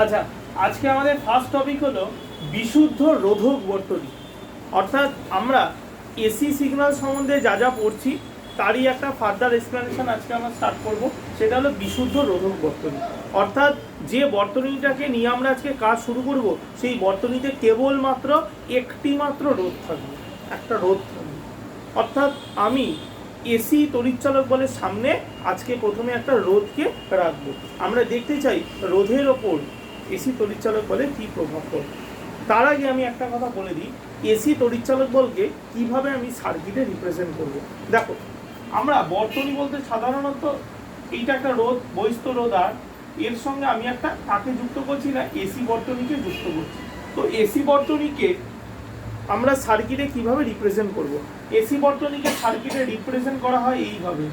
আচ্ছা, আজকে আমাদের ফার্স্ট টপিক হলো বিশুদ্ধ রোধক বর্তনী। অর্থাৎ আমরা এসি সিগন্যাল সম্বন্ধে যা যা পড়ছি তারই একটা ফার্দার এক্সপ্লেনেশন আজকে আমরা স্টার্ট করব। সেটা হলো বিশুদ্ধ রোধক বর্তনী। অর্থাৎ যে বর্তনীটাকে নিয়ে আমরা আজকে কাজ শুরু করব, সেই বর্তনীতে কেবলমাত্র একটি মাত্র রোধ থাকবে, একটা রোধ থাকবে। অর্থাৎ আমি এসি তড়িৎচালক বলের সামনে আজকে প্রথমে একটা রোধকে রাখবো। আমরা দেখতে চাই রোধের ওপর এসি তড়িৎচালক বলে কী প্রভাব পড়ে। তার আগে আমি একটা কথা বলে দিই, এসি তড়িৎচালক বলকে কিভাবে আমি সার্কিটে রিপ্রেজেন্ট করব। দেখো, আমরা বর্তনী বলতে সাধারণত এইটা একটা রোধ, বহিস্থ রোধ, আর এর সঙ্গে আমি একটা কাকে যুক্ত করছি না, এসি বর্তনীকে যুক্ত করছি। তো এসি বর্তনীকে আমরা সার্কিটে কিভাবে রিপ্রেজেন্ট করব। এসি বর্তনীকে সার্কিটে রিপ্রেজেন্ট করা হয় এইভাবে,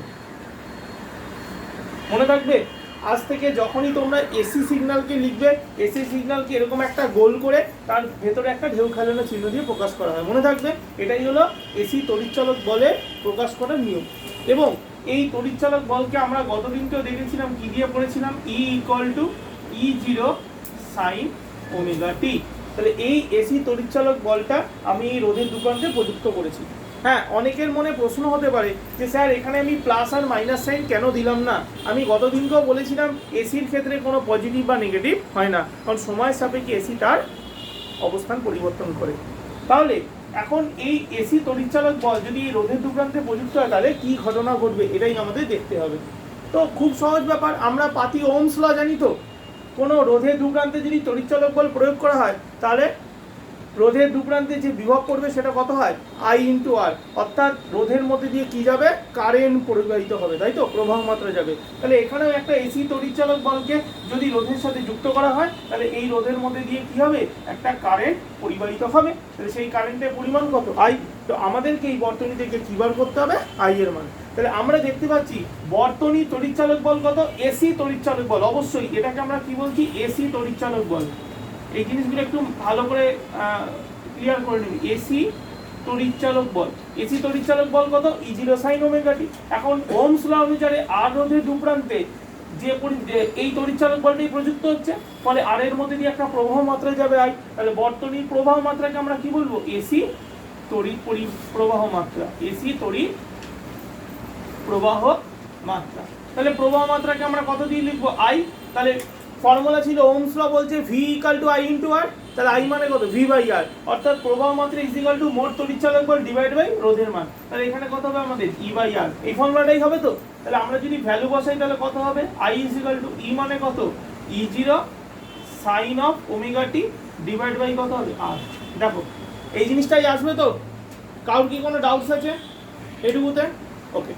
মনে থাকবে। আজ থেকে যখনই তোমরা এসি সিগন্যালকে লিখবে, এসি সিগন্যালকে এরকম একটা গোল করে তার ভেতরে একটা ঢেউ খেলানো চিহ্ন দিয়ে প্রকাশ করা হয়, মনে থাকবে। এটাই হলো এসি তড়িৎচালক বলে প্রকাশ করার নিয়ম। এবং এই তড়িৎচালক বলকে আমরা গতদিনকেও দেখেছিলাম, কি দিয়ে পড়েছিলাম, E equal to E0 sine omega T. তাহলে এই এসি তড়িৎচালক বলটা আমি এই রোধের দুপ্রান্তে প্রযুক্ত করেছি। হ্যাঁ, অনেকের মনে প্রশ্ন হতে পারে যে স্যার এখানে আমি প্লাস আর মাইনাস সাইন কেন দিলাম না। আমি গতদিনকেও বলেছিলাম এসির ক্ষেত্রে কোনো পজিটিভ বা নেগেটিভ হয় না, কারণ সময়ের সাপেক্ষে এসি তার অবস্থান পরিবর্তন করে। তাহলে এখন এই এসি তড়িৎচালক বল যদি এই রোধের দুপ্রান্তে প্রযুক্ত হয়, তাহলে কি ঘটনা ঘটবে এটাই আমাদের দেখতে হবে। তো খুব সহজ ব্যাপার, আমরা পাতি ওহমস ল জানি। তো কোনো রোধের দুপ্রান্তে যদি তড়িৎচালক বল প্রয়োগ করা হয়, তাহলে রোধের দুপ্রান্তে যে বিভব করবে সেটা কত হয়, I ইন্টু আর। অর্থাৎ রোধের মধ্যে দিয়ে কি যাবে, কারেন্ট পরিবাহিত হবে, তাই তো, প্রবাহ মাত্রা যাবে। তাহলে এখানেও একটা এসি তড়িৎচালক বলকে যদি রোধের সাথে যুক্ত করা হয়, তাহলে এই রোধের মধ্যে দিয়ে কি হবে, একটা কারেন্ট পরিবাহিত হবে। তাহলে সেই কারেন্টের পরিমাণ কত, I। তো আমাদেরকে এই বর্তনী থেকে কি বার করতে হবে, I এর মান। তাহলে আমরা দেখতে পাচ্ছি বর্তনী তড়িৎচালক বল কত, এসি তড়িৎচালক বল। অবশ্যই এটাকে আমরা কি বলছি, এসি তড়িৎচালক বল। এই জিনিসগুলো একটু ভালো করে ক্লিয়ার করে নিবি। এসি তড়িৎচালক বল, এসি তড়িৎচালক বল কত, E0 সাইন ওমেগা টি। এখন ওহমস ল অনুসারে আর রোধের দুপ্রান্তে যে এই তড়িৎচালক বলটাই প্রযুক্ত হচ্ছে, ফলে আর এর মধ্যে দিয়ে একটা প্রবাহ মাত্রা যাবে I। তাহলে বর্তনীর প্রবাহ মাত্রাকে আমরা কি বলবো, এসি তড়িৎ প্রবাহ মাত্রা, এসি তড়িৎ প্রবাহ মাত্রা। তাহলে প্রবাহ মাত্রাকে আমরা কত দিয়ে লিখবো, I। তাহলে ফর্মুলা ছিল, ওহমস ল বলছে V equal to I into R. তাহলে I মানে কত, V বাই আর। অর্থাৎ প্রবাহ মাত্রা ইজ ইকুয়াল টু মোট তড়িৎচালক বল ডিভাইড বাই রোধের মান। তাহলে এখানে কত হবে আমাদের, E বাই আর। এই ফর্মুলাটাই হবে। তো তাহলে আমরা যদি ভ্যালু বসাই, তাহলে কত হবে, I is equal to E মানে কত, E0 sine of omega t divide by কত হবে, আর। দেখো এই জিনিসটাই আসবে। তো কারোর কি কোনো ডাউটস আছে এটুকুতে? ওকে,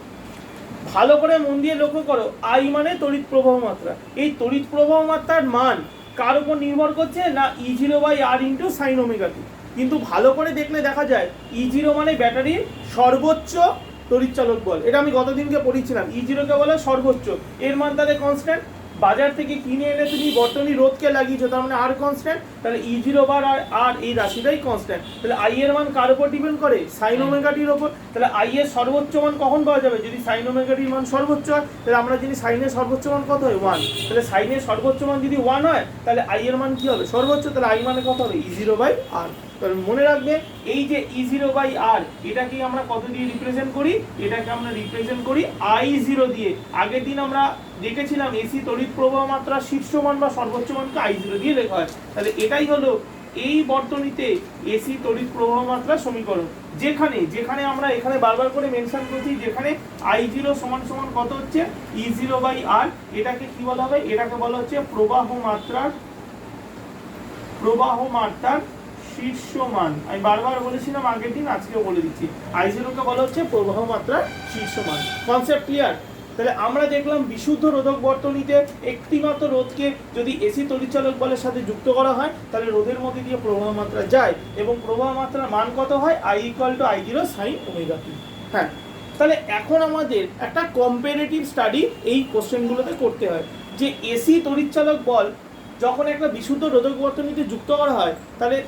ভালো করে মন দিয়ে লক্ষ্য করো, I মানে তড়িৎ প্রবাহ মাত্রা। এই তড়িৎ প্রবাহ মাত্রার মান কার উপর নির্ভর করছে না, E0 by R into sine omega T. কিন্তু ভালো করে দেখলে দেখা যায় E0 মানে ব্যাটারির সর্বোচ্চ তড়িৎচালক বল। এটা আমি গতদিনকে পড়িয়েছিলাম, E0 কে বলে সর্বোচ্চ। এর মান তাহলে কনস্ট্যান্ট। বাজার থেকে কিনে এনে তুমি বর্তনী রোধকে লাগিয়েছো, তার মানে আর কনস্ট্যান্ট। তাহলে E0 বার আর এই রাশিটাই কনস্ট্যান্ট। তাহলে I এর মান কার উপর ডিপেন্ড করে, সাইন ওমেগা টির উপর। তাহলে I এর সর্বোচ্চ মান কখন পাওয়া যাবে, যদি সাইন ওমেগা টির মান সর্বোচ্চ হয়। তাহলে আমরা জানি সাইনের সর্বোচ্চ মান কত হয়, 1। তাহলে সাইনের সর্বোচ্চ মান যদি 1 হয়, তাহলে I এর মান কি হবে, সর্বোচ্চ। তাহলে I মানে কত হবে, E0 বাই আর। তাহলে মনে রাখবে, এই যে E0 বাই আর, এটাকে আমরা কত দিয়ে রিপ্রেজেন্ট করি, এটাকে আমরা রিপ্রেজেন্ট করি I0 দিয়ে। আগের দিন আমরা দেখেছিলাম এসি তড়িৎ প্রবাহ মাত্রা শীর্ষ মান বা সর্বোচ্চ মানকে I0 দিয়ে লেখা হয়। তাহলে এটাই হলো এই বর্তনীতে এসি তড়িৎ প্রবাহ মাত্রা সমীকরণ। যেখানে যেখানে আমরা এখানে বারবার করে মেনশন করছি, যেখানে I0 সমান সমান কত হচ্ছে, E0 বাই আর। এটাকে কি বলা হবে, এটাকে বলা হচ্ছে প্রবাহ মাত্রার শীর্ষ মান। আমি বারবার বলেছিলাম আগের দিন, আজকেও বলে দিচ্ছি, I0 কে বলা হচ্ছে প্রবাহ মাত্রার শীর্ষ মান। Concept clear? তাহলে আমরা দেখলাম বিশুদ্ধ রোধক বর্তনীতে একটি মাত্র রোধকে যদি এসি তড়িৎচালক বলের সাথে যুক্ত করা হয়, তাহলে রোধের মধ্যে দিয়ে প্রবাহ মাত্রা যায় এবং প্রবাহ মাত্রার মান কত হয়, I equal to I0 sine omega T. হ্যাঁ, তাহলে এখন আমাদের একটা কম্পারেটিভ স্টাডি এই কোশ্চেনগুলোতে করতে হয়, যে এসি তড়িৎচালক বল যখন একটা বিশুদ্ধ রোধক বর্তনীতে যুক্ত করা হয়, তাহলে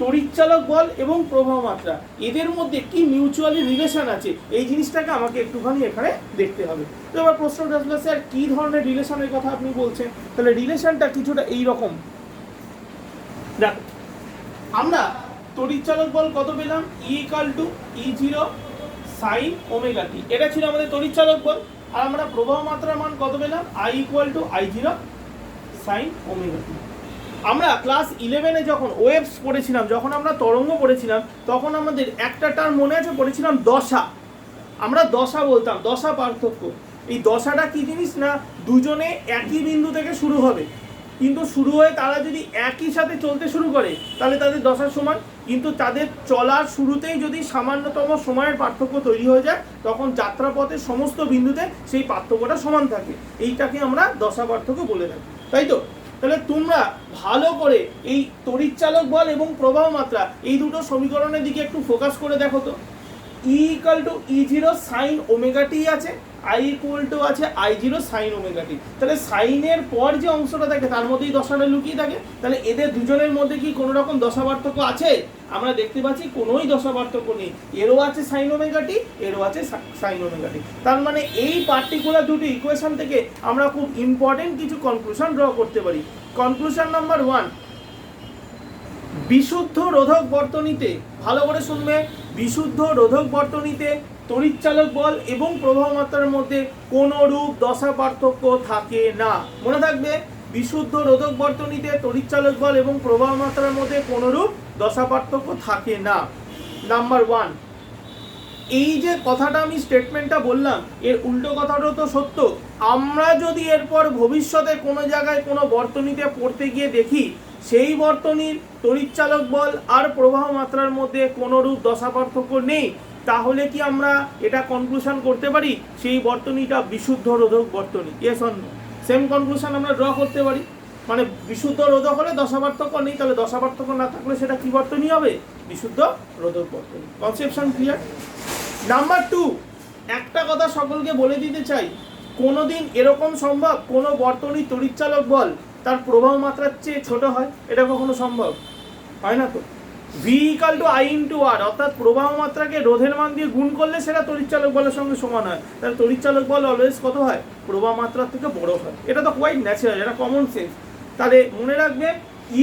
তড়িৎচালক বল এবং প্রবাহ মাত্রা এদের মধ্যে কি মিউচুয়ালি রিলেশন আছে, এই জিনিসটাকে আমাকে একটুখানি এখানে দেখতে হবে। তো এবার প্রশ্নটা আসলে, স্যার কী ধরনের রিলেশনের কথা আপনি বলছেন? তাহলে রিলেশনটা কিছুটা এইরকম, দেখো আমরা তড়িৎচালক বল কত পেলাম, E=E0 sin ওমেগা টি, এটা ছিল আমাদের তড়িৎচালক বল। আর আমরা প্রবাহ মাত্রার মান কত পেলাম, I=I0 sin ওমেগা টি। আমরা ক্লাস 11-এ যখন ওয়েভস পড়েছিলাম, যখন আমরা তরঙ্গ পড়েছিলাম, তখন আমাদের একটা টার্ম মনে আছে, পড়েছিলাম দশা। আমরা দশা বলতাম, দশা পার্থক্য। এই দশাটা কি জিনিস না, দুজনে একই বিন্দু থেকে শুরু হবে, কিন্তু শুরু হয়ে তারা যদি একই সাথে চলতে শুরু করে তাহলে তাদের দশার সমান, কিন্তু তাদের চলার শুরুতেই যদি সামান্যতম সময়ের পার্থক্য তৈরি হয়ে যায় তখন যাত্রাপথের সমস্ত বিন্দুতে সেই পার্থক্যটা সমান থাকে। এইটাকে আমরা দশা পার্থক্য বলে থাকি, তাই তো? তাহলে তোমরা ভালো করে এই তড়িৎচালক বল এবং প্রবাহ মাত্রা এই দুটো সমীকরণের দিকে একটু ফোকাস করে দেখো তো। E=E0 sin ওমেগা টি আছে, I=আছে I0 sin ওমেগা টি। তাহলে সাইনের পর যে অংশটা থাকে তার মধ্যেই দশাটা লুকিয়ে থাকে। তাহলে এদের দুজনের মধ্যে কি কোনো রকম দশা পার্থক্য আছে? আমরা দেখতে পাচ্ছি কোনোই দশা পার্থক্য নেই। এরও আছে sin ওমেগা টি, এরও আছে sin ওমেগা টি। তার মানে এই পার্টিকুলার দুটো ইকুয়েশন থেকে আমরা খুব ইম্পর্টেন্ট কিছু কনক্লুশন ড্র করতে পারি। কনক্লুশন নাম্বার 1, বিশুদ্ধ রোধক বর্তনীতে, ভালো করে শুনবে, বিশুদ্ধ রোধক বর্তনীতে তড়িৎচালক বল এবং প্রবাহ মাত্রার মধ্যে কোনো রূপ দশা পার্থক্য থাকে না। মনে থাকবে, বিশুদ্ধ রোধক বর্তনীতে তড়িৎচালক বল এবং প্রবাহ মাত্রার মধ্যে কোনো রূপ দশা পার্থক্য থাকে না। নাম্বার 1, এই যে কথাটা আমি স্টেটমেন্টটা বললাম এর উল্টো কথাটাও তো সত্য। আমরা যদি এরপর ভবিষ্যতে কোনো জায়গায় কোনো বর্তনীতে পড়তে গিয়ে দেখি সেই বর্তনীর তড়িৎচালক বল আর প্রবাহ মাত্রার মধ্যে কোনো রূপ দশা পার্থক্য নেই, তাহলে কি আমরা এটা কনক্লুশন করতে পারি সেই বর্তনীটা বিশুদ্ধ রোধক বর্তনী? Yes or no? Same conclusion আমরা ড্র করতে পারি। মানে বিশুদ্ধ রোধক হলে দশা পার্থক্য নেই, তাহলে দশা পার্থক্য না থাকলে সেটা কি বর্তনী হবে? বিশুদ্ধ রোধক বর্তনী। Conception clear? নাম্বার 2, একটা কথা সকলকে বলে দিতে চাই, কোনোদিন এরকম সম্ভব কোনো বর্তনীর তড়িৎচালক বল তার প্রবাহ মাত্রার চেয়ে ছোট হয়? এটা কখনো সম্ভব হয় না তো। V=I×R, অর্থাৎ প্রবাহ মাত্রাকে রোধের মান দিয়ে গুণ করলে সেটা তড়িৎচালক বলের সঙ্গে সমান হয়। তাহলে তড়িৎচালক বল অলওয়েজ কত হয়? প্রবাহ মাত্রার থেকে বড় হয়। এটা তো কোয়াইট ন্যাচারাল, এটা কমন সেন্স। তাহলে মনে রাখবে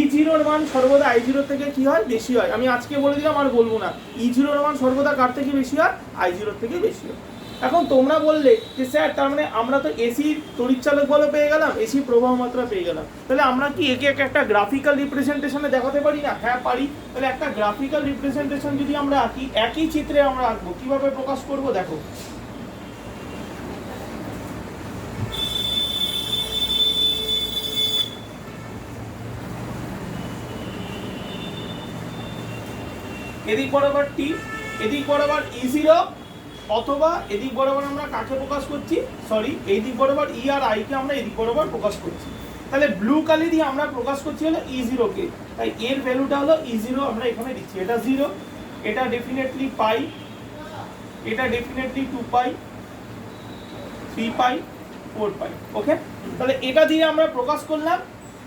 E0 মান সর্বদা I0 থেকে কি হয়? বেশি হয়। আমি আজকে বলে দিলাম আর বলবো না, E0 মান সর্বদা কার থেকে বেশি হয়? I0 থেকে বেশি হয়। এখন তোমরা বললে যে স্যার তার মানে আমরা তো এসি তড়িৎচালক বলও পেয়ে গেলাম, এসি প্রবাহ মাত্রা পেয়ে গেলাম, তাহলে আমরা কি একে একটা গ্রাফিক্যাল রিপ্রেজেন্টেশনে দেখাতে পারি না? হ্যাঁ পারি। তাহলে একটা গ্রাফিক্যাল রিপ্রেজেন্টেশন যদি আমরা আঁকি, একই চিত্রে আমরা আঁকবো, কিভাবে প্রকাশ করব দেখো। এদিক বরাবর টি, এদিক বরাবর E0, অথবা এদিক বরাবর আমরা কাকে প্রকাশ করছি, সরি এই দিক বরাবর ই আর আই কে আমরা এদিক বরাবর প্রকাশ করছি। তাহলে ব্লু কালি দিয়ে আমরা প্রকাশ করছি হলো E0 কে, তাই এর ভ্যালুটা হলো E0 আমরা এখানে দিচ্ছি, এটা 0, এটা ডেফিনেটলি পাই, এটা ডেফিনেটলি 2 পাই, 3 পাই, 4 পাই। ওকে, তাহলে এটা দিয়ে আমরা প্রকাশ করলাম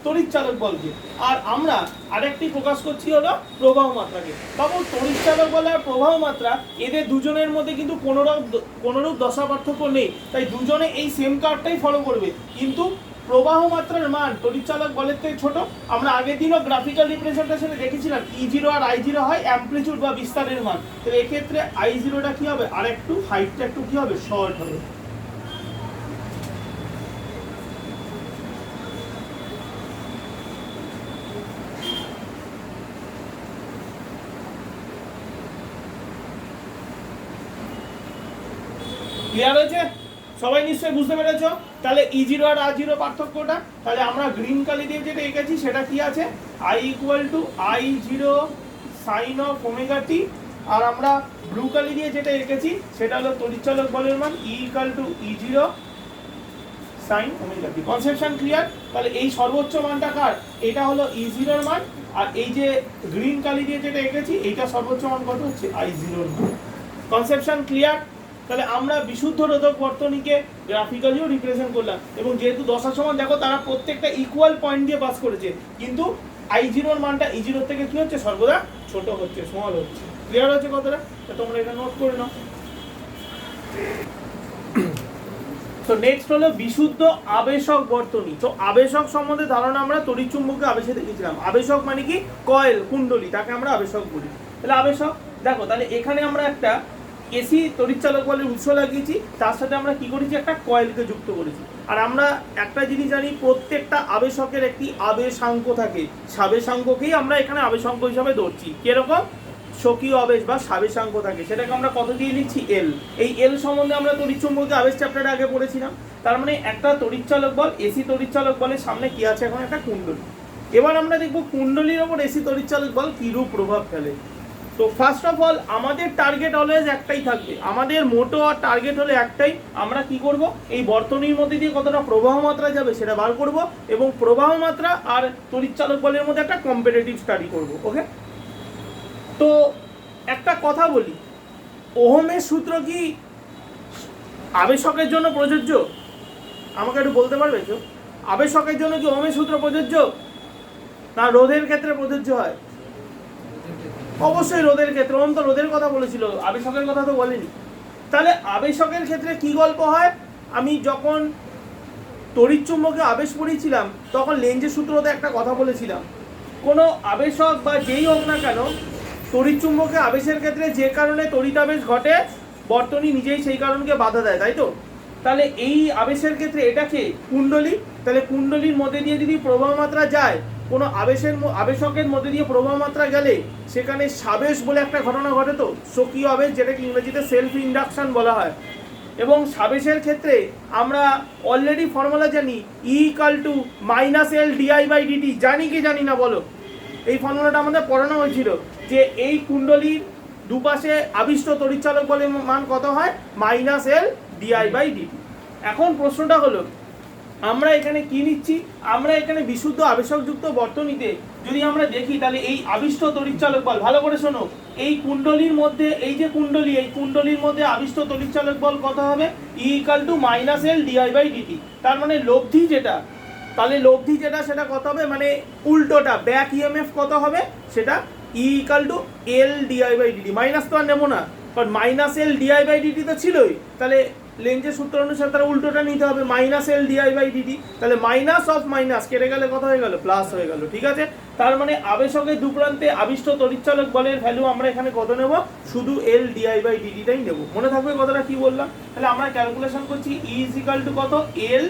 তড়িৎচালক বলকে। আর আমরা আরেকটি প্রকাশ করছি হলো প্রবাহ মাত্রাকে। তবে তড়িৎচালক বল আর প্রবাহ মাত্রা এদের দুজনের মধ্যে কিন্তু কোনোরূপ দশা পার্থক্য নেই, তাই দুজনে এই সেম কার্ভটাই ফলো করবে। কিন্তু প্রবাহ মাত্রার মান তড়িৎচালক বলের থেকে ছোট। আমরা আগের দিনও গ্রাফিক্যাল রিপ্রেজেন্টেশনে দেখেছিলাম E0 আর I0 হয় অ্যামপ্লিটিউড বা বিস্তারের মান। তাহলে এক্ষেত্রে I0টা কি হবে? আর একটু হাইটটা একটু কি হবে? শর্ট হবে। ক্লিয়ার হয়েছে? সবাই নিশ্চয়ই বুঝতে পেরেছো? তাহলে E0 আর R0 পার্থক্যটা, তাহলে আমরা গ্রিন কালি দিয়ে যেটা এঁকেছি সেটা কি আছে? I=I0 sin of omega T. আর আমরা ব্লু কালি দিয়ে যেটা এঁকেছি সেটা হলো তড়িৎচালক বলের মান E=E0 sin omega T. Conception clear? তাহলে এই সর্বোচ্চ মানটা কার? এটা হলো E0 এর মান, আর এই যে গ্রিন কালি দিয়ে যেটা এঁকেছি এইটা সর্বোচ্চ মান কত হচ্ছে? I0 এর মান। Conception clear? তাহলে আমরা বিশুদ্ধ রোধক বর্তনীকে গ্রাফিক্যালিও রিপ্রেজেন্ট করলাম, এবং যেহেতু দশা সমান দেখো তারা প্রত্যেকটা ইকুয়াল পয়েন্ট দিয়ে পাস করেছে, কিন্তু I0 এর মানটা E0 থেকে কি হচ্ছে? সর্বদা ছোট হচ্ছে, স্মল হচ্ছে। ক্লিয়ার হচ্ছে কথাটা? তোমরা এটা নোট করে নাও। তো নেক্সট হলো বিশুদ্ধ আবেশক বর্তনী। তো আবেশক সম্বন্ধে ধারণা আমরা তড়িৎচুম্বকীয় আবেশে দেখেছিলাম। আবেশক মানে কি, কয়েল, কুণ্ডলী, তাকে আমরা আবেশক বলি। তাহলে আবেশক দেখো, তাহলে এখানে আমরা একটা এসি তড়িৎচালক বলের উৎস লাগিয়েছি, তার সাথে আমরা কি করেছি, একটা কয়েলকে যুক্ত করেছি। আর আমরা একটা জিনিস জানি, প্রত্যেকটা আবেশকের একটি আবেশাঙ্ক থাকে, সাবেশাঙ্ককেই আমরা এখানে আবেশাঙ্ক হিসাবে ধরছি। কিরকম, স্বকীয় আবেশ বা সাবেশাঙ্ক থাকে, সেটাকে আমরা কত দিয়ে লিখছি, এল। এই এল সম্বন্ধে আমরা তড়িৎচুম্বকীয় আবেশ চ্যাপ্টারে আগে পড়েছিলাম। তার মানে একটা তড়িৎচালক বল, এসি তড়িৎচালক বলের সামনে কি আছে, এখন একটা কুণ্ডলী। এবার আমরা দেখবো কুণ্ডলীর ওপর এসি তড়িৎচালক বল কিরূপ প্রভাব ফেলে। তো ফার্স্ট অফ অল আমাদের টার্গেট অলওয়েজ একটাই থাকবে, আমাদের মোটো আর টার্গেট হলো একটাই, আমরা কি করব, এই বর্তনীর মধ্যে দিয়ে কতটা প্রবাহ মাত্রা যাবে সেটা বার করব, এবং প্রবাহ মাত্রা আর তড়িৎচালক বলের মধ্যে একটা কম্পারেটিভ স্টাডি করব। ওকে, তো একটা কথা বলি, ওহমের সূত্র কি আবেশকের জন্য প্রযোজ্য? আমাকে একটু বলতে পারবে কেউ, আবেশকের জন্য কি ওহমের সূত্র প্রযোজ্য, না রোধের ক্ষেত্রে প্রযোজ্য হয়? অবশ্যই রোধের ক্ষেত্রে। ওহম তো রোধের কথা বলেছিল, আবেশকের কথা তো বলেনি। তাহলে আবেশকের ক্ষেত্রে কি গল্প হয়, আমি যখন তড়িৎচুম্বকে আবেশ পড়িয়েছিলাম তখন লেঞ্জের সূত্রতে একটা কথা বলেছিলাম, কোনো আবেশক বা যেই হোক না কেন, তড়িৎচুম্বকে আবেশের ক্ষেত্রে যে কারণে তড়িতাবেশ ঘটে, বর্তনী নিজেই সেই কারণকে বাধা দেয়, তাই তো? তাহলে এই আবেশের ক্ষেত্রে এটাকে কুণ্ডলী, তাহলে কুণ্ডলীর মধ্যে দিয়ে যদি প্রবাহ মাত্রা যায়, কোনো আবেশকের মধ্যে দিয়ে প্রবাহ মাত্রা গেলে সেখানে সাবেশ বলে একটা ঘটনা ঘটে, তো স্বকীয় আবেশ, যেটাকে ইংরেজিতে সেলফ ইন্ডাকশন বলা হয়। এবং সাবেশের ক্ষেত্রে আমরা অলরেডি ফর্মুলা জানি, ই ইকাল টু -L di/dt, জানি কি জানি না বলো? এই ফর্মুলাটা আমাদের পড়ানো হয়েছিল, যে এই কুণ্ডলীর দুপাশে আবিষ্ট তড়িৎচালক বলের মান কত হয়, -L di/dt। এখন প্রশ্নটা হলো, আমরা এখানে কি নিচ্ছি, আমরা এখানে বিশুদ্ধ আবেশকযুক্ত বর্তনীতে যদি আমরা দেখি, তাহলে এই আবিষ্ট তড়িৎচালক বল, ভালো করে শোনো, এই কুণ্ডলীর মধ্যে, এই যে কুণ্ডলী, এই কুণ্ডলীর মধ্যে আবিষ্ট তড়িৎচালক বল কত হবে, ই ইকাল টু -L di/dt। তার মানে লব্ধি যেটা, তাহলে লব্ধি যেটা সেটা কত হবে, মানে উল্টোটা, ব্যাক ইএমএফ কত হবে, সেটা ই equal to L di/dt। Minus তো আর নেবো না, কারণ -L di/dt তো ছিলই, তাহলে লেঞ্জের সূত্র অনুসারে তার উল্টোটা নিতে হবে, -L di/dt। তাহলে মাইনাস অফ মাইনাস কেটে গেলে কত হয়ে গেল, প্লাস হয়ে গেল। ঠিক আছে, তার মানে আবেশকের দুপ্রান্তে আবিষ্ট তড়িৎচালক বলের ভ্যালু আমরা এখানে কত নেব, শুধু L di/dt টাই নেব। মনে থাকবে কথাটা কি বললাম? তাহলে আমরা ক্যালকুলেশন করছি, E ইজ ইকাল টু কত, L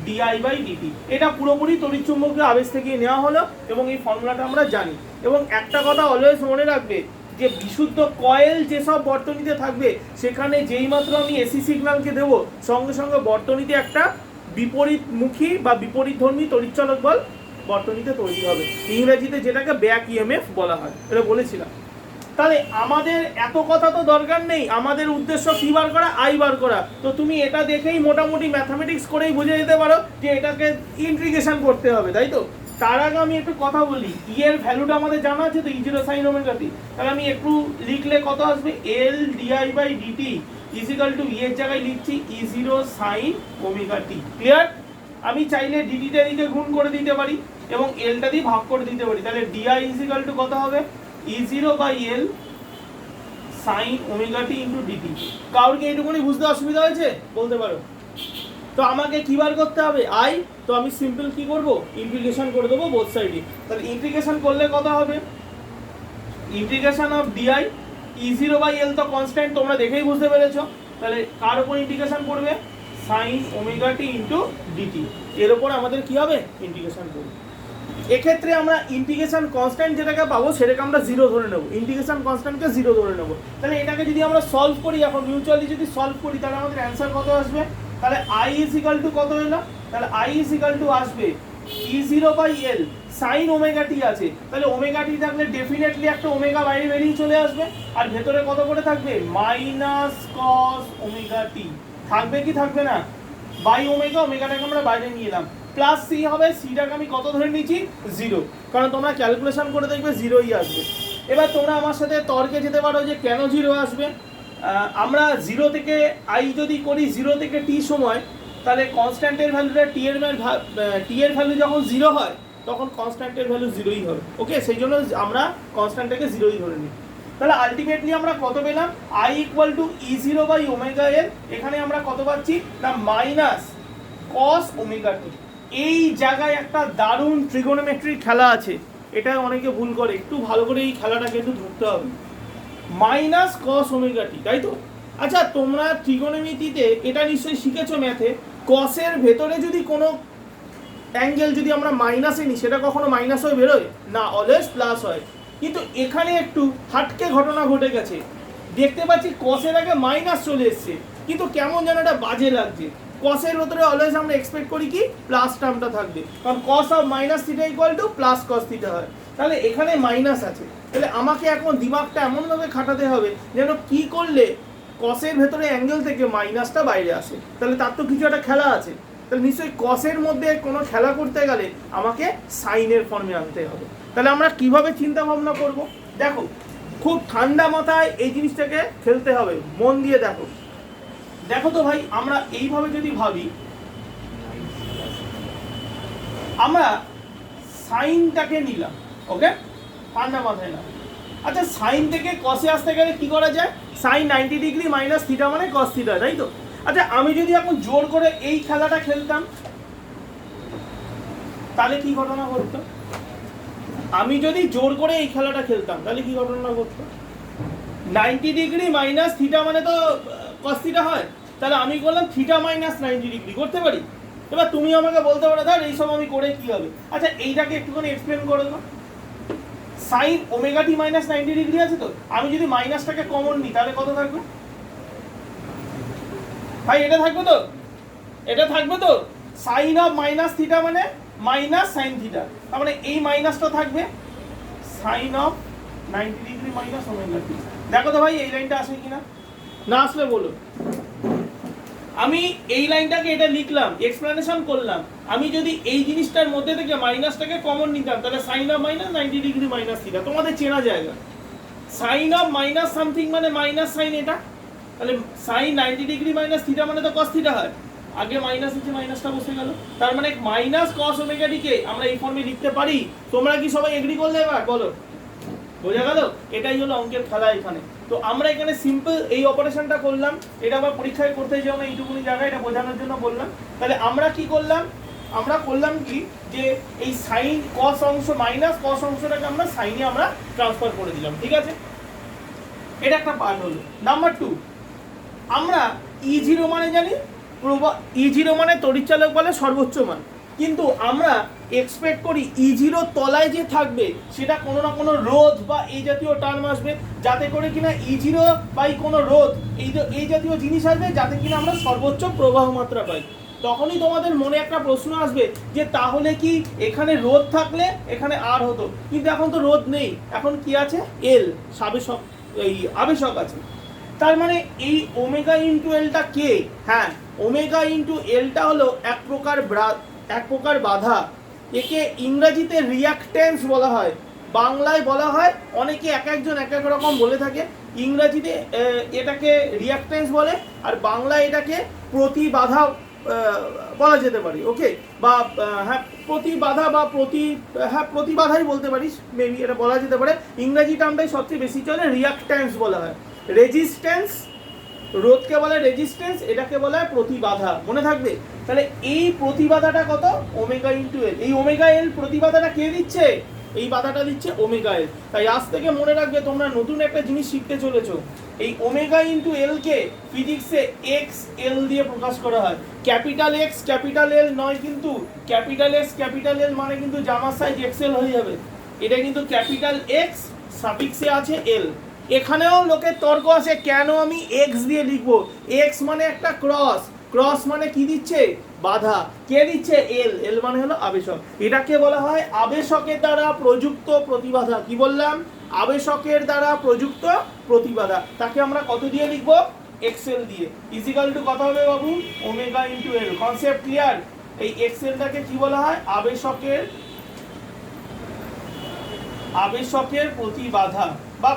di/dt। এটা পুরোপুরি তড়িৎচুম্বকীয় আবেশ থেকে নেওয়া হলো, এবং এই ফর্মুলাটা আমরা জানি। এবং একটা কথা অলওয়েজ মনে রাখবে, যে বিশুদ্ধ কয়েল যেসব বর্তনীতে থাকবে, সেখানে যেই মাত্র আমি এসি সিগন্যালকে দেব, সঙ্গে সঙ্গে বর্তনীতে একটা বিপরীতমুখী বা বিপরীতধর্মী তড়িৎচালক বল বর্তনীতে তৈরি হবে, ইংরেজিতে যেটাকে ব্যাক ইএমএফ বলা হয়, এটা বলেছিলাম। তাহলে আমাদের এত কথা তো দরকার নেই, আমাদের উদ্দেশ্য কি বার করা, আই বার করা। তো তুমি এটা দেখেই মোটামুটি ম্যাথামেটিক্স করেই বুঝে যেতে পারো যে এটাকে ইন্টিগ্রেশন করতে হবে, তাই তো? তার আগে আমি একটু কথা বলি, ই এর ভ্যালুটা আমাদের জানা আছে তো, E0 sin ওমেগা t। তাহলে আমি একটু লিখলে কত আসবে, L di/dt is equal to E এর জায়গায় লিখছি E0 sin omega t। Clear? আমি চাইলে ডিটিটা দিকে গুণ করে দিতে পারি এবং এলটা দিয়ে ভাগ করে দিতে পারি। তাহলে di ইজ ইকাল টু কত হবে, E0/L sin omega t into dt। কাউর কি এইটুকুনি বুঝতে অসুবিধা হয়েছে, বলতে পারো? তো আমাকে কি বার করতে হবে, আই। তো আমি সিম্পল কি করব, ইন্টিগ্রেশন করে দেবো বোথ সাইডে। তাহলে ইন্টিগ্রেশন করলে কত হবে, ইন্টিগ্রেশন অফ ডিআই, E0/L তো কনস্ট্যান্ট, তোমরা দেখেই বুঝতে পেরেছো। তাহলে কার উপর ইন্টিগ্রেশন করবে, সাইন ওমেগা টি ইনটু ডিটি, এর উপর আমাদের কি হবে, ইন্টিগ্রেশন করব। এক্ষেত্রে আমরা ইন্টিগ্রেশন কনস্ট্যান্ট যেটাকে পাবো সেটাকে আমরা 0 ধরে নেব, ইন্টিগ্রেশন কনস্ট্যান্টকে 0 ধরে নেব। তাহলে এটাকে যদি আমরা সলভ করি, এখন মিউচুয়ালি যদি সলভ করি, তাহলে আমাদের অ্যান্সার কত আসবে, তাহলে i ইজ ইকাল টু কত হলো, তাহলে i ইজ ইকাল টু আসবে E0/L সাইন ওমেগা টি আছে, তাহলে ওমেগা টি থাকলে ডেফিনেটলি একটা ওমেগা বাইরে বেরিয়ে চলে আসবে, আর ভেতরে কত করে থাকবে, মাইনাস কস ওমেগা টি থাকবে কি থাকবে না, বাই ওমেগা, ওমেগাটাকে আমরা বাইরে নিয়ে এলাম, প্লাস সি হবে, সিটাকে আমি কত ধরে নিয়েছি, 0, কারণ তোমরা ক্যালকুলেশন করে দেখবে 0ই আসবে। এবার তোমরা আমার সাথে তর্কে যেতে পারো যে কেন 0 আসবে। আমরা 0 থেকে আই যদি করি 0 থেকে টি সময়, তাহলে কনস্ট্যান্টের ভ্যালুটা টি এর ভ্যালু যখন 0 হয় তখন কনস্ট্যান্টের ভ্যালু 0ই হবে। ওকে, সেই জন্য আমরা কনস্ট্যান্টটাকে 0ই ধরে নিই। তাহলে আলটিমেটলি আমরা কত পেলাম, I equal to E0 by omega L, এখানে আমরা কত পাচ্ছি না মাইনাস কস ওমেগা টি। এই জায়গায় একটা দারুণ ট্রিগোনোমেট্রিক খেলা আছে, এটা অনেকে ভুল করে, একটু ভালো করে এই খেলাটাকে একটু ধরতে হবে। মাইনাস কস ওমেগা টি, তাই তো? আচ্ছা তোমরা ট্রিগোনোমেট্রিতে এটা নিশ্চয়ই শিখেছো ম্যাথে, কসের ভেতরে যদি কোনো অ্যাঙ্গেল যদি আমরা মাইনাসে নিই সেটা কখনো মাইনাস হয়ে বেরোয় না, অলওয়েজ প্লাস হয়। কিন্তু এখানে একটু হাটকে ঘটনা ঘটে গেছে, দেখতে পাচ্ছি কসের আগে মাইনাস চলে এসছে, কিন্তু কেমন যেন এটা বাজে লাগছে। কসের ভেতরে অলওয়েজ আমরা এক্সপেক্ট করি কি প্লাস টার্মটা থাকবে, কারণ cos of minus theta equal to plus cos theta হয়। তাহলে এখানে মাইনাস আছে, তাহলে আমাকে এখন দিমাগটা এমনভাবে খাটাতে হবে যেন কি করলে কসের ভেতরে অ্যাঙ্গেল থেকে মাইনাসটা বাইরে আসে। তাহলে তার তো কিছু একটা খেলা আছে, তাহলে নিশ্চয়ই কসের মধ্যে কোনো খেলা করতে গেলে আমাকে সাইনের ফর্মে আনতে হবে। তাহলে আমরা কিভাবে চিন্তা ভাবনা করব, দেখো খুব ঠান্ডা মাথায় এই জিনিসটাকে খেলতে হবে, মন দিয়ে দেখো। দেখো তো ভাই, আমরা এইভাবে যদি ভাবি, আমরা সাইনটাকে নিলাম, ওকে, ঠান্ডা মাথায় না। আচ্ছা সাইন থেকে কসে আসতে গেলে কি করা যায়, সাইন 90 ডিগ্রি মাইনাস থিটা মানে কস থিটা, তাই তো? আচ্ছা আমি যদি এখন জোর করে এই খেলাটা খেলতাম তাহলে কি ঘটনা ঘটতো, আমি যদি জোর করে এই খেলাটা খেলতাম তাহলে কি ঘটনা ঘটতো, 90 ডিগ্রি মাইনাস থিটা মানে তো কস থিটা হয়, তাহলে আমি করলাম থিটা মাইনাস 90 ডিগ্রি করতে পারি। এবার তুমি আমাকে বলতে পারো ধর এইসব আমি করে কি হবে, আচ্ছা এইটাকে একটুখানি এক্সপ্লেন করে দাও। Sign omega t minus 90 degree আছে, তো আমি যদি মাইনাসটাকে কমন নিই তাহলে কত থাকবে ভাই, এটা থাকবে তো, এটা থাকবে তো, সাইন অফ মাইনাস থিটা মানে মাইনাস সাইন থিটা, তার মানে এই মাইনাসটা থাকবে, sine of 90 degree minus omega T. দেখো তো ভাই এই লাইনটা আসে কিনা, না আসলে বলো। আমি এই লাইনটাকে এটা লিখলাম, এক্সপ্লেনেশন করলাম, আমি যদি এই জিনিসটার মধ্যে থেকে মাইনাসটাকে কমন নিতাম তাহলে sine of minus 90 degree minus theta, তোমাদের চেনা জায়গা, সাইন অফ মাইনাস সামথিং মানে মাইনাস সাইন এটা, তাহলে সাইন 90 ডিগ্রি মাইনাস থিটা মানে তো কস থিটা হয়, আগে মাইনাস আছে মাইনাসটা বসে গেল, তার মানে মাইনাস কস ওমেগা টি কে আমরা এই ফর্মে লিখতে পারি। তোমরা কি সবাই এগ্রি করলে, এবার বলো, বোঝা গেল? এটাই হলো অঙ্কের খেলা এখানে। তো আমরা এখানে সিম্পল এই অপারেশনটা করলাম, এটা আবার পরীক্ষায় করতে যাও না এইটুকুনি জায়গায়, এটা বোঝানোর জন্য বললাম। তাহলে আমরা কি করলাম, আমরা করলাম কি যে এই সাইন কস অংশ মাইনাস কস অংশটাকে আমরা সাইনে আমরা ট্রান্সফার করে দিলাম, ঠিক আছে? এটা একটা পার্ট হলো। নাম্বার 2, আমরা E0 মানে জানি, E0 মানে তড়িৎচালক বলে সর্বোচ্চ মান, কিন্তু আমরা এক্সপেক্ট করি E0 তলায় যে থাকবে সেটা কোনো না কোনো রোধ বা এই জাতীয় টার্ম আসবে, যাতে করে কিনা E0 বাই কোনো রোধ এই জাতীয় জিনিস আসবে যাতে কিনা আমরা সর্বোচ্চ প্রবাহ মাত্রা পাই। তখনই তোমাদের মনে একটা প্রশ্ন আসবে যে তাহলে কি এখানে রোধ থাকলে এখানে আর হতো, কিন্তু এখন তো রোধ নেই, এখন কি আছে এল, সাবেশক, এই আবেশক আছে। তার মানে এই ওমেগা ইন্টু এলটা কে, হ্যাঁ ওমেগা ইন্টু এলটা হলো এক প্রকার বাধা, একে ইংরেজিতে রিঅ্যাকট্যান্স বলা হয়, বাংলায় বলা হয়, অনেকে এক একজন এক এক রকম বলে থাকে। ইংরেজিতে এটাকে রিঅ্যাকট্যান্স বলে, আর বাংলায় এটাকে প্রতিবাধা বলা যেতে পারে, ওকে, বা হ্যাঁ প্রতিবাধা বা প্রতিবাধাই বলতে পারিস, মেবি এটা বলা যেতে পারে। ইংরেজি টার্মটাই সবচেয়ে বেশি চলে, রিঅ্যাকট্যান্স বলা হয়। রেজিস্ট্যান্স, রোধকে বলে রেজিস্ট্যান্স, এটাকে বলা হয় প্রতিবাধা, মনে থাকবে। তাহলে এই প্রতিবাধাটা কত, ওমেগা ইন্টু এল। এই ওমেগা এল প্রতিবাধাটা কে দিচ্ছে, এই বাধাটা দিচ্ছে ওমেগা এল। তাই আজ থেকে মনে রাখবে তোমরা নতুন একটা জিনিস শিখতে চলেছো, এই ওমেগা ইন্টু এল কে ফিজিক্সে এক্স এল দিয়ে প্রকাশ করা হয়। ক্যাপিটাল এক্স ক্যাপিটাল এল নয়, কিন্তু ক্যাপিটাল এক্স ক্যাপিটাল এল মানে কিন্তু জামার সাইজ এক্সেল হয়ে যাবে, এটা কিন্তু ক্যাপিটাল এক্স সাফিক্সে আছে এল। এখানেও লোকের তর্ক আছে কেন আমি এক্স দিয়ে লিখবো, এক্স মানে একটা ক্রস, ক্রস মানে কি দিচ্ছে, বাধা, কে দিচ্ছে এল, এল মানে হলো আবেশক। এটাকে বলা হয় আবেশকের দ্বারা প্রযুক্ত প্রতিবাধা। কি বললাম, আবেশকের দ্বারা প্রযুক্ত প্রতিবাধা, তাকে আমরা কত দিয়ে লিখবো, এক্সএল দিয়ে। ইজিক্যাল টু কত হবে বাবু, omega into L. Concept clear? এই এক্সএলটাকে কি বলা হয়, আবেশকের প্রতিবাধা বা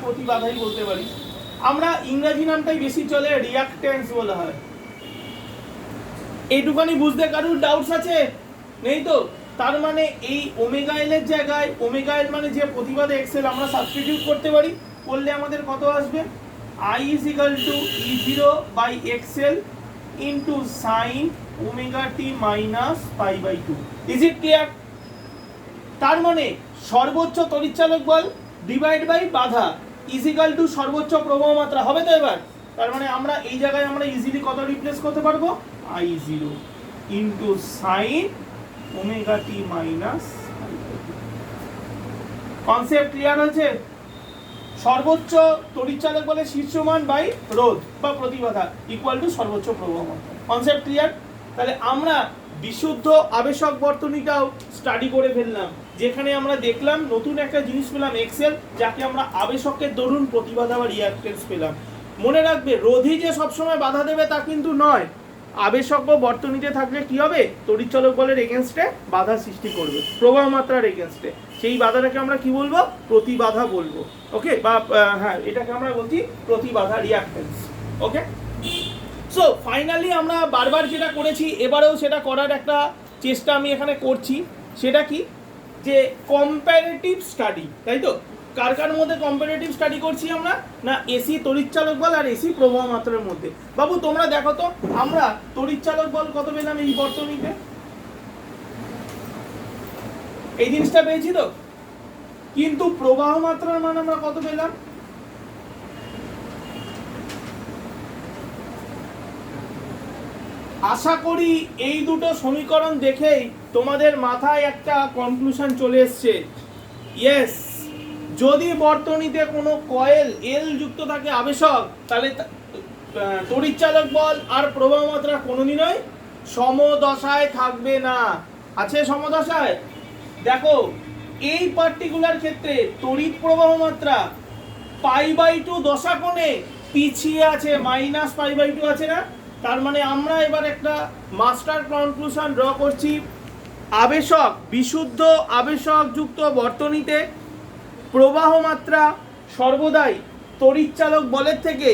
প্রতিবাধাই বলতে পারি। আমরা ইংরেজি নামটাই বেশি চলে, রিঅ্যাকট্যান্স বলা হয়। এইটুখানি বুঝতে কারোর ডাউটস আছে, নেই তো? তার মানে এই ওমেগা এল এর জায়গায় ওমেগা এল মানে যে প্রতিবাদ এক্সেল আমরা সাবস্টিটিউট করতে পারি। করলে আমাদের কত আসবে, I is equal to E0 by XL into sin omega t minus pi by 2. Is it clear? তার মানে সর্বোচ্চ তড়িৎচালক বল ডিভাইড বাই বাধা ইজ ইকুয়াল টু সর্বোচ্চ প্রবাহ মাত্রা হবে তো এবার। তার মানে আমরা এই জায়গায় আমরা ইজিলি কত রিপ্লেস করতে পারবো, I0 into sin omega t minus pi by 2. Concept clear হয়েছে? সর্বোচ্চ তড়িৎচালক বলে শীর্ষমান বাই রোধ বা প্রতিবাধা ইকুয়াল টু সর্বোচ্চ প্রবাহ মাত্রা। Concept clear? তাহলে আমরা বিশুদ্ধ আবেশক বর্তনীটাও স্টাডি করে ফেললাম, যেখানে আমরা দেখলাম নতুন একটা জিনিস পেলাম এক্সেল, যাকে আমরা আবেশকের দরুন প্রতিবাধা বা রিঅ্যাকট্যান্স পেলাম। মনে রাখবে রোধই যে সবসময় বাধা দেবে তা কিন্তু নয়, আবেশক বা বর্তনীতে থাকলে কি হবে, তড়িৎচালক বলের এগেনস্টে বাধা সৃষ্টি করবে, প্রবাহ মাত্রার এগেনস্টে। সেই বাধাটাকে আমরা কি বলবো, প্রতিবাধা বলবো। ওকে, বা হ্যাঁ এটাকে আমরা বলছি প্রতিবাধা রিঅ্যাকট্যান্স। ওকে, সো ফাইনালি আমরা বারবার যেটা করেছি এবারেও সেটা করার একটা চেষ্টা আমি এখানে করছি। সেটা কি, যে কম্প্যারেটিভ স্টাডি, তাই তো? কার কার মধ্যে কম্পারেটিভ স্টাডি করছি আমরা, না এসি তড়িৎচালক বল আর এসি প্রবাহ মাত্রার মধ্যে। বাবু তোমরা দেখো তো আমরা তড়িৎচালক বল কত পেলাম এই বর্তনীতে, এই জিনিসটা পেয়েছি তো, কিন্তু প্রবাহ মাত্রার মান আমরা কত পেলাম, আশা করি এই দুটো সমীকরণ দেখেই তোমাদের মাথায় একটা কনক্লুশন চলে এসছে। ইয়েস, যদি বর্তনীতে কোনো কয়েল এল যুক্ত থাকে আবেশক, তাহলে তড়িৎচালক বল আর প্রবাহ মাত্রা কোনোদিনই সমদশায় থাকবে না। আছে সমদশায়? দেখো এই পার্টিকুলার ক্ষেত্রে তড়িৎ প্রবাহ মাত্রা π/2 দশাকোণে পিছিয়ে আছে, -π/2 আছে না? তার মানে আমরা এবার একটা মাস্টার কনক্লুশন ড্র করছি, আবেশক বিশুদ্ধ আবেশক যুক্ত বর্তনীতে প্রবাহ মাত্রা সর্বদাই তড়িৎচালক বলের থেকে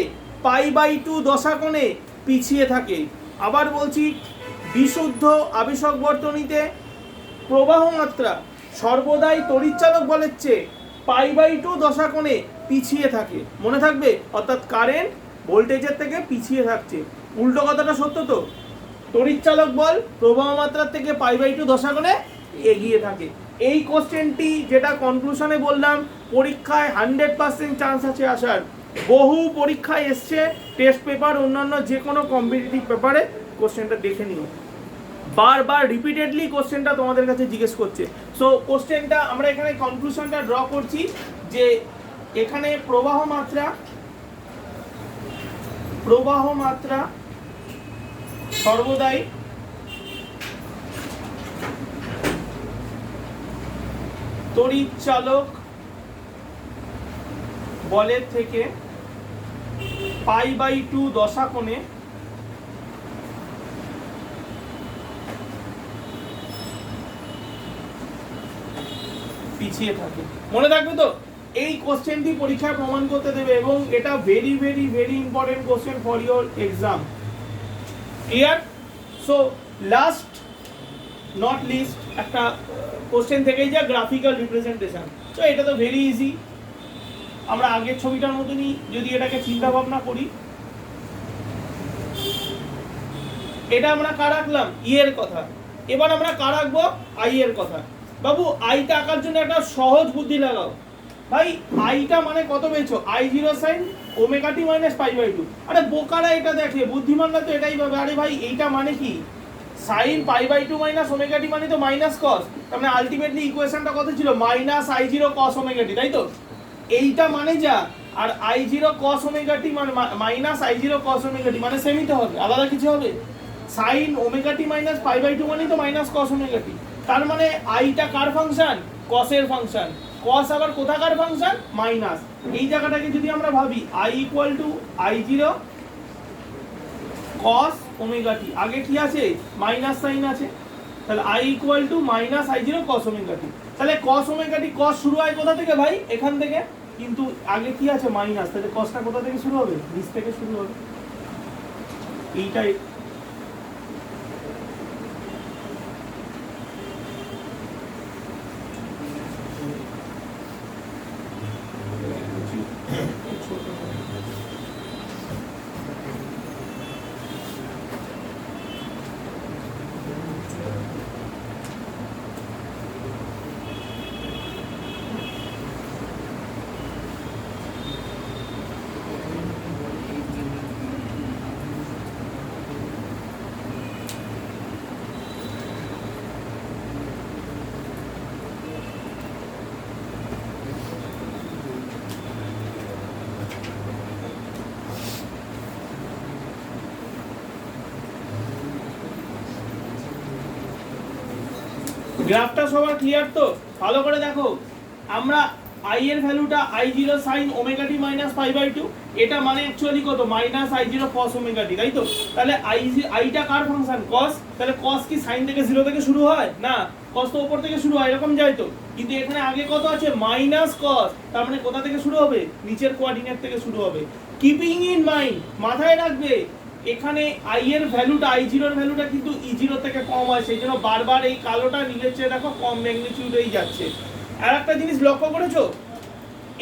π/2 দশাকোণে পিছিয়ে থাকে। আবার বলছি, বিশুদ্ধ আবেশক বর্তনীতে প্রবাহ মাত্রা সর্বদাই তড়িৎচালক বলের চেয়ে π/2 দশাকোণে পিছিয়ে থাকে। মনে থাকবে, অর্থাৎ কারেন্ট ভোল্টেজের থেকে পিছিয়ে থাকছে। উল্টো কথাটা সত্য তো, তড়িৎচালক বল প্রবাহ মাত্রার থেকে π/2 দশাকোণে এগিয়ে থাকে। এই কোশ্চেনটি যেটা কনক্লুশনে বললাম, পরীক্ষায় 100% চান্স আছে আসার। বহু পরীক্ষায় এসছে, টেস্ট পেপার অন্যান্য যে কোনো কম্পিটিটিভ পেপারে কোশ্চেনটা দেখে নিও, বারবার রিপিটেডলি কোশ্চেনটা তোমাদের কাছে জিজ্ঞেস করছে। সো কোশ্চেনটা আমরা এখানে কনক্লুশনটা ড্র করছি যে এখানে প্রবাহ মাত্রা সর্বদাই তড়িৎচালক বলের থেকে π/2 দশাকোণে পিছিয়ে থাকে। মনে থাকবে তো, এই কোশ্চেনটি পরীক্ষায় প্রমাণ করতে দেবে এবং এটা very very very important question for your exam. Clear? So last not list একটা কোশ্চেন থেকেই যা গ্রাফিক্যাল রিপ্রেজেন্টেশন। তো এটা তো ভেরি ইজি, আমরা আগের ছবিটার মতনই যদি এটাকে চিন্তা ভাবনা করি, এটা আমরা কার রাখলাম, ই এর কথা। এবার আমরা কার রাখবো, আই এর কথা। বাবু আইটা আঁকার জন্য একটা সহজ বুদ্ধি লাগাও। ভাই আইটা মানে কত পেয়েছো, I0 sin omega t minus π/2। আরে বোকারা এটা দেখে, বুদ্ধিমানরা তো এটাই ভাবে, আরে ভাই এইটা মানে কি, sin π/2 minus omega t মানে তো মাইনাস cos, তার মানে আলটিমেটলি ইকুয়েশনটা কত ছিল, -I0 cos omega t, তাই তো? এইটা মানে যা, আর I0 cos omega t মানে -I0 cos omega t মানে সেমই তো হবে, আলাদা কিছু হবে? sin omega t minus π/2 মানে তো -cos omega t। তার মানে আইটা কার ফাংশন, cos এর ফাংশন। cos আবার কোথাকার ফাংশন, মাইনাস। এই জায়গাটাকে যদি আমরা ভাবি I = I0 cos omega t, আগে কি আছে, মাইনাস সাইন আছে, তাহলে I = -I0 cos omega t। তাহলে cos omega t, cos শুরু হয় কোথা থেকে ভাই, এখান থেকে, কিন্তু আগে কি আছে, মাইনাস, তাহলে cosটা কোথা থেকে শুরু হবে, নিচ থেকে শুরু হবে। এইটাই গ্রাফটা সবার ক্লিয়ার তো? ভালো করে দেখো, আমরা আই এর ভ্যালুটা I0 sin omega t minus pi by 2, এটা মানে অ্যাকচুয়ালি কত minus I0 cos omega t, তাই তো? তাহলে আইটা কার ফাংশন? cos, তাহলে cos কি sin থেকে 0 থেকে শুরু হয় না, cos তো উপর থেকে শুরু হয়, এরকম যায় তো। কিন্তু এখানে আগে কত আছে মাইনাস cos, তার মানে কোথা থেকে শুরু হবে? নিচের কোঅর্ডিনেট থেকে শুরু হবে। কিপিং ইন মাইন্ড, মাথায় রাখবে এখানে আই এর ভ্যালুটা I0 এর ভ্যালুটা কিন্তু E0 থেকে কম হয়, সেই জন্য বারবার এই কালোটা নিজের চেয়ে দেখো কম ম্যাগনিটিউডেই যাচ্ছে। আর একটা জিনিস লক্ষ্য করেছো,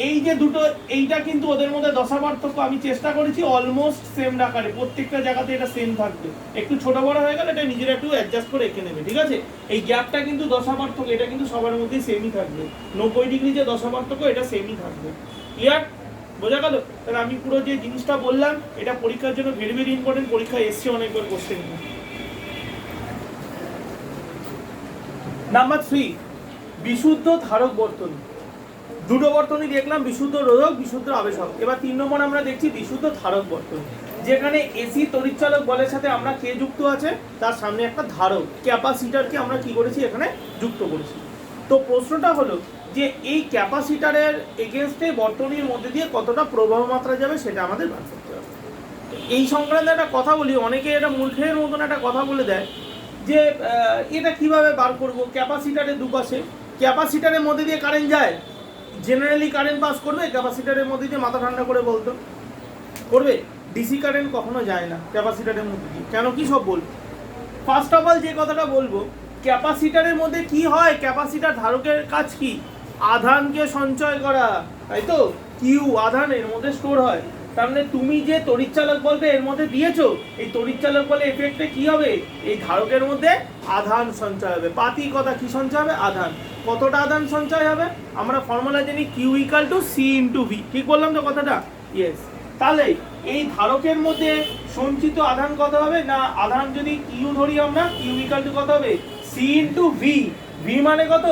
এই যে দুটো এইটা কিন্তু ওদের মধ্যে দশা পার্থক্য আমি চেষ্টা করেছি অলমোস্ট সেম রাখার, প্রত্যেকটা জায়গাতে এটা সেম থাকবে। একটু ছোট বড় হয়ে গেলে এটা নিজেরা একটু অ্যাডজাস্ট করে রেখে নেবে, ঠিক আছে? এই গ্যাপটা কিন্তু দশা পার্থক্য, এটা কিন্তু সবার মধ্যে সেমই থাকবে। 90 ডিগ্রি যে দশা পার্থক্য এটা সেমই থাকবে। ক্লিয়ার? বোঝা গেল? তাহলে আমি পুরো যে জিনিসটা বললাম এটা পরীক্ষার জন্য ভেরি ভেরি ইম্পর্টেন্ট, পরীক্ষায় এসছে অনেকবার কোশ্চেন। নাম্বার 3, বিশুদ্ধ ধারক বর্তনী। দুটো বর্তনী দেখলাম, বিশুদ্ধ রোধক, বিশুদ্ধ আবেশক। এবার 3 নম্বর আমরা দেখছি বিশুদ্ধ ধারক বর্তনী, যেখানে এসি তড়িৎচালক বলের সাথে আমরা কে যুক্ত আছে, তার সামনে একটা ধারক ক্যাপাসিটরকে আমরা কি করেছি এখানে যুক্ত করেছি। তো প্রশ্নটা হলো যে এই ক্যাপাসিটরের এগেনস্টে বর্তনীর মধ্যে দিয়ে কতটা প্রবাহ মাত্রা যাবে সেটা আমাদের বার করতে হবে। এই সংক্রান্ত একটা কথা বলি, অনেকে এটা মূর্খের মতন একটা কথা বলে দেয় যে এটা কিভাবে বার করব, ক্যাপাসিটরের দুপাশে, ক্যাপাসিটরের মধ্যে দিয়ে কারেন্ট যায়, জেনারেলি কারেন্ট পাস করবে ক্যাপাসিটরের মধ্যে দিয়ে, মাথা ঠান্ডা করে বলতো করবে? ডিসি কারেন্ট কখনো যায় না ক্যাপাসিটরের মধ্যে দিয়ে। কেন কি সব বলবো? ফার্স্ট অফ অল যে কথাটা বলবো, ক্যাপাসিটরের মধ্যে কি হয়, ক্যাপাসিটর ধারকের কাজ কি? আধানকে সঞ্চয় করা, তাই তো? কিউ আধান এর মধ্যে স্টোর হয়। তার মানে তুমি যে তড়িৎচালক বলতে এর মধ্যে দিয়েছো, এই তড়িৎচালক বলে এফেক্টে কি হবে, এই ধারকের মধ্যে আধান সঞ্চয় হবে। পাতি কথা কি সঞ্চয় হবে? আধান। কতটা আধান সঞ্চয় হবে? আমরা ফর্মুলা জানি Q equal to C into V, ঠিক বললাম তো কথাটা? ইয়েস। তাহলে এই ধারকের মধ্যে সঞ্চিত আধান কত হবে না, আধান যদি কিউ ধরি আমরা, কিউ ইকাল টু কত হবে? C into V. ভি মানে কত?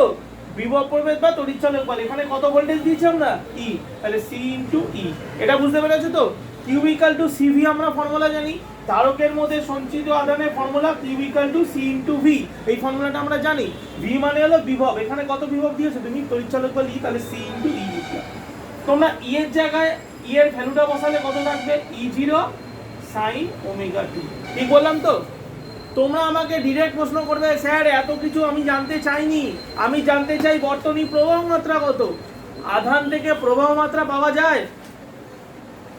বিভব প্রভেদ বা তড়িৎচালক বল। এখানে কত ভোল্টেজ দিয়েছি আমরা? ই, তাহলে সি ইন্টু ই। এটা বুঝতে পেরেছো তো? কিউ ইকাল টু সিভি আমরা ফর্মুলা জানি, ধারকের মধ্যে সঞ্চিত আধানের formula Q equal to C into V, এই ফর্মুলাটা আমরা জানি। ভি মানে হলো বিভব, এখানে কত বিভব দিয়েছো তুমি? তড়িৎচালক বল ই, তাহলে সি ইন্টু ই লিখলাম। তোমরা ই এর জায়গায় ই এর ভ্যালুটা বসালে কত থাকবে? E0 sin ওমেগা টি, ঠিক বললাম তো? তোমরা আমাকে ডিরেক্ট প্রশ্ন করবে, স্যার এত কিছু আমি জানতে চাইনি, আমি জানতে চাই বর্তনী প্রবাহ মাত্রা কত। আধান থেকে প্রবাহ মাত্রা পাওয়া যায়?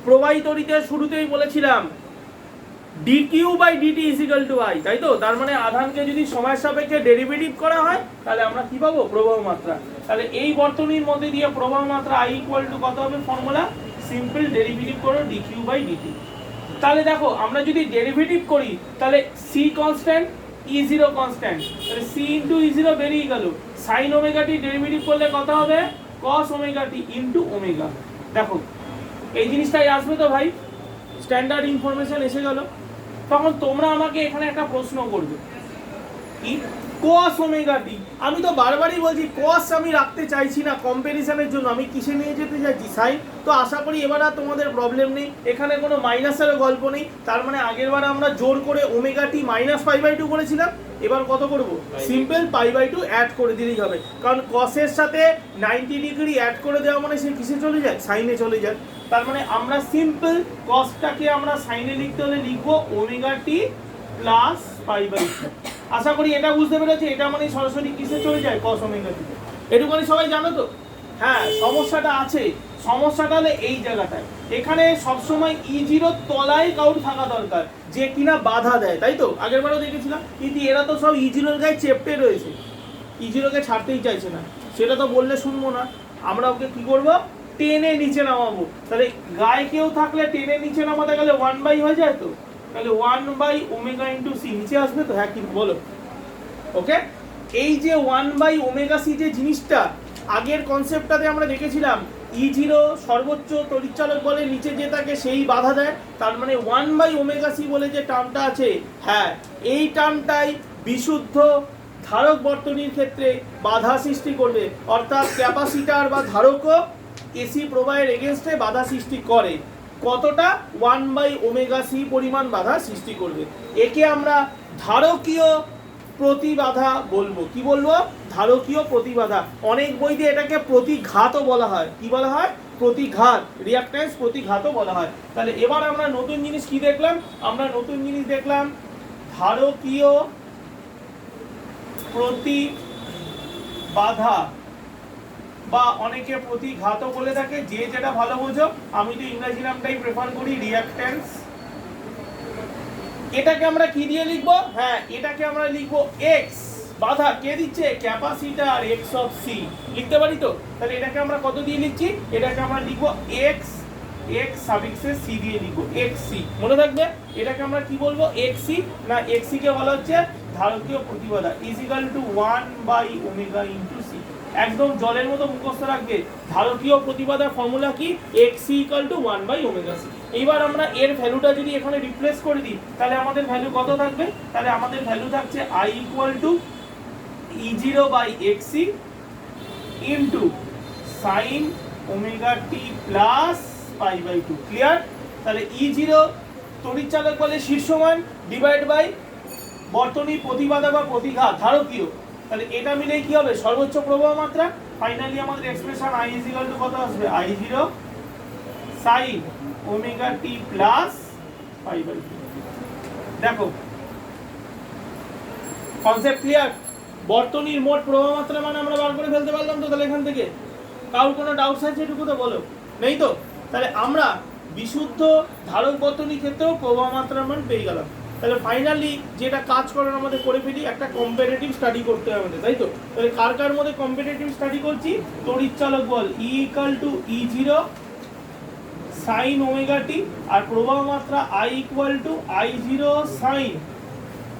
প্রবাহিত তড়িতের শুরুতেই বলেছিলাম dq by dt is equal to I, তাই তো? তার মানে আধানকে যদি সময়ের সাপেক্ষে ডেরিভেটিভ করা হয় তাহলে আমরা কি পাবো? প্রবাহ মাত্রা। তাহলে এই বর্তনীর মধ্যে দিয়ে প্রবাহ মাত্রা I ইকুয়াল টু কত হবে? ফর্মুলা সিম্পল ডেরিভেটিভ করো dq বাই dt। তাহলে দেখো আমরা যদি ডেরিভেটিভ করি তাহলে c কনস্ট্যান্ট, E0 কনস্ট্যান্ট, তাহলে c ইনটু E0 বেরিয়ে গেল। sin ওমেগা টি ডেরিভেটিভ করলে কত হবে? cos omega t into omega. দেখো এই জিনিসটাই আসবে তো ভাই, স্ট্যান্ডার্ড ইনফরমেশন এসে গেল। তখন তোমরা আমাকে এখানে একটা প্রশ্ন করবে, কি cos ওমেগা টি? আমি তো বারবারই বলছি cos আমি রাখতে চাইছি না কম্পারিজনের জন্য, আমি কিসে নিয়ে যেতে চাইছি? sin। তো আশা করি এবার আর তোমাদের প্রবলেম নেই, এখানে কোনো মাইনাসেরও গল্প নেই। তার মানে আগেরবার আমরা জোর করে omega t minus pi by 2 করেছিলাম, এবার কত করব? সিম্পল পাই বাই 2 অ্যাড করে দিলেই হবে। কারণ cos এর সাথে 90 ডিগ্রি অ্যাড করে দেওয়া মানে সে কিসে চলে যায়? সাইনে চলে যায়। তার মানে আমরা সিম্পল cosটাকে আমরা সাইনে লিখতে হলে লিখবো omega T plus pi by 2। আশা করি এটা বুঝতে পেরেছি, এটা মানে সরাসরি কিসে চলে যায়? cos omega t. এটুকুনি সবাই জানো তো? হ্যাঁ, সমস্যাটা আছে, সমস্যাটা হলে এই জায়গাটায়। এখানে সবসময় E0 তলায় কাউর থাকা দরকার, যে কিনা বাধা দেয়, তাই তো? আগের বারও দেখেছিলাম, কিন্তু এরা তো সব E0 এর গায়ে চেপটে রয়েছে, E0 কে ছাড়তেই চাইছে না। সেটা তো বললে শুনবো না, আমরা ওকে কি করবো? টেনে নিচে নামাবো। তাহলে গায়ে কেউ থাকলে টেনে নিচে নামাতে গেলে 1 হয়ে যায় তো, তাহলে 1 ওমেগা ইন্টু সি নিচে আসবে তো? হ্যাঁ কি বলো? ওকে, এই যে 1 ওমেগা সি যে জিনিসটা আগের কনসেপ্টটাতে আমরা দেখেছিলাম, E0 সর্বোচ্চ তড়িৎচালক বলে নিচে যে থাকে সেই বাধা দেয়। তার মানে 1 ওমেগা সি বলে যে টার্মটা আছে, হ্যাঁ এই টার্মটাই বিশুদ্ধ ধারক বর্তনীর ক্ষেত্রে বাধা সৃষ্টি করবে। অর্থাৎ ক্যাপাসিটর বা ধারকও এসি প্রবাহের এগেনস্টে বাধা সৃষ্টি করে। কতটা? 1 ওমেগা সি পরিমাণ বাধা সৃষ্টি করবে। একে আমরা ধারকীয় প্রতিবাধা বলবো। কি বলবো? ধারকীয় প্রতিবাধা। অনেক বইতে এটাকে প্রতিঘাতও বলা হয়। কি বলা হয়? প্রতিঘাত, রিঅ্যাকট্যান্স প্রতিঘাতও বলা হয়। তাহলে এবার আমরা নতুন জিনিস কি দেখলাম? আমরা নতুন জিনিস দেখলাম ধারকীয় প্রতিবাধা বা অনেকে প্রতিঘাতও বলে থাকে, যে যেটা ভালো বোঝো। আমি তো ইংরেজি নামটাই প্রেফার করি, রিঅ্যাকট্যান্স। এটাকে আমরা কি দিয়ে লিখবো? হ্যাঁ, এটাকে আমরা লিখবো এক্স। বাধা কে দিচ্ছে? Capacitor X of C. লিখতে পারি তো? তাহলে এটাকে আমরা কত দিয়ে লিখছি? এটাকে আমরা লিখবো এক্স, এক্স সাফিক্সে সি দিয়ে লিখবো, এক্স সি। মনে থাকবে এটাকে আমরা কি বলবো? X C. না, এক্স সি কে বলা হচ্ছে ধারকীয় প্রতিবাধা is equal to one by omega into C. একদম জলের মতো মুখস্থ রাখবে। ধারকীয় প্রতিবাধার ফর্মুলা কি? X C equal to one by omega C. এইবার আমরা এর ভ্যালুটা যদি এখানে রিপ্লেস করে দিই, তাহলে আমাদের ভ্যালু কত থাকবে? তাহলে আমাদের ভ্যালু থাকছে I equal to E0/xc into sine omega T plus pi by two. Clear? তাহলে E0 তড়িৎচালক বলের শীর্ষমান ডিভাইড বাই বর্তনী প্রতিবাধা বা প্রতিঘাত ধারকীয়। তাহলে এটা মিলেই কি হবে? সর্বোচ্চ প্রবাহ মাত্রা। ফাইনালি আমাদের expression I is equal two কত আসবে? I0 সাইন ওমেগা টি প্লাস পাই/2। দেখো কনসেপ্ট ক্লিয়ার? বর্তনীর মোট প্রবাহ মাত্রা মানে আমরা বার করে ফেলতে পারলাম তো। তাহলে এখান থেকে কারোর কোনো ডাউটস আছে এটুকু তো বলো, নেই তো? তাহলে আমরা বিশুদ্ধ ধারক বর্তনীর ক্ষেত্রেও প্রবাহ মাত্রার মান পেয়ে গেলাম। তাহলে ফাইনালি যেটা কাজ করার আমাদের করে ফেলি, একটা কম্পারেটিভ স্টাডি করতে হবে আমাদের, তাই তো? তাহলে কার কার মধ্যে কম্পারেটিভ স্টাডি করছি? তড়িৎচালক বল E equal to E0 sine omega T, আর প্রবাহ মাত্রা I equal to I0 sine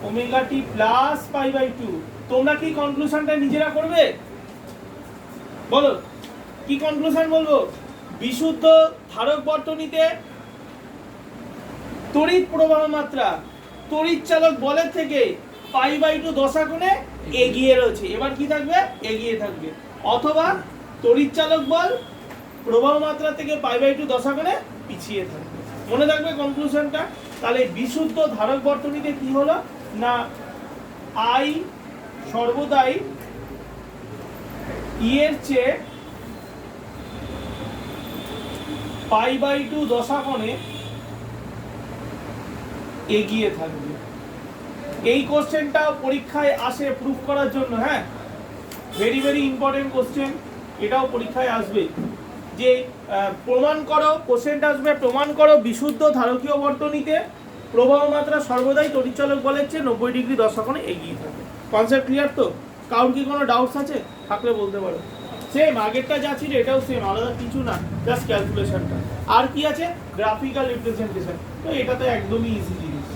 omega T plus pi by two. তোমরা কি কনক্লুশনটা নিজেরা করবে? বলো কি কনক্লুশন বলবো? বিশুদ্ধ ধারক বর্তনীতে তড়িৎ প্রবাহ মাত্রা তড়িৎচালক বলের থেকে পাই/2 দশাগুণে এগিয়ে রয়েছে। এবার কি থাকবে? এগিয়ে থাকবে। অথবা তড়িৎচালক বল প্রবাহ মাত্রা থেকে পাই/2 দশাগুণে পিছিয়ে থাকবে। মনে থাকবে কনক্লুশনটা? তাহলে বিশুদ্ধ ধারক বর্তনীতে কি হলো না, I সর্বদাই E এর চেয়ে পাই/2 দশাকোণে এগিয়ে থাকবে। এই কোশ্চেনটা পরীক্ষায় আসে প্রুফ করার জন্য। হ্যাঁ, ভেরি ভেরি ইম্পর্টেন্ট কোশ্চেন। এটাও পরীক্ষায় আসবে যে প্রমাণ করো, কোশ্চেনটা আসবে প্রমাণ করো বিশুদ্ধ ধারকীয় বর্তনীতে প্রবাহ মাত্রা সর্বদাই তড়িৎচালক বলের চেয়ে 90 ডিগ্রি দশাকোণে এগিয়ে থাকে। কনসেপ্ট ক্লিয়ার তো? কারোর কি কোনো ডাউটস আছে? থাকলে বলতে পারো। সেম আগেরটা যা ছিল এটাও সেম, আলাদা কিছু না, জাস্ট ক্যালকুলেশনটা। আর কি আছে? Graphical representation. তো এটা তো একদমই ইজি জিনিস।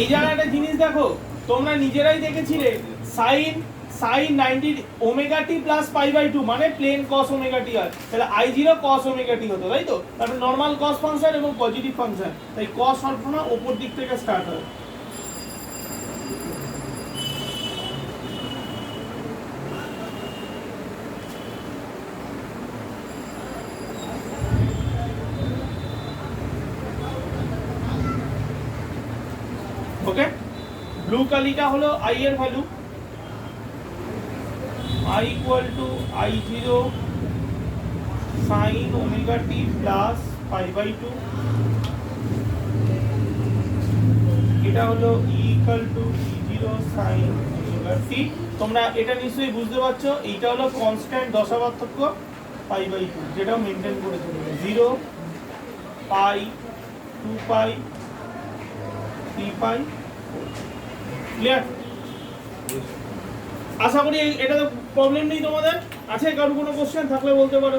এই জায়গায় একটা জিনিস দেখো, তোমরা নিজেরাই দেখেছিলে সাইন 90 ওমেগা টি প্লাস পাই/2 মানে প্লেন কস ওমেগা টি হয়। তাহলে I0 কস ওমেগা টি হতো, তাই তো? তারপরে নরমাল কস ফাংশন এবং পজিটিভ ফাংশন, তাই কস সবসময় উপর দিক থেকে স্টার্ট হয়। ওকে, ব্লু কালিটা হলো I এর value, I equal to I0 sine omega T plus pi by two. এটা হলো E equal to E0 sine omega T. তোমরা এটা নিশ্চয়ই বুঝতে পারছো, এইটা হলো কনস্ট্যান্ট দশা পার্থক্য পাই/2, যেটা মেনটেন করে চলবে 0 পাই 2 পাই 3 পাই। ক্লিয়ার? আশা করি এটা তো প্রবলেম নেই তোমাদের। আছে কারো কোনো কোশ্চেন? থাকলে বলতে পারো।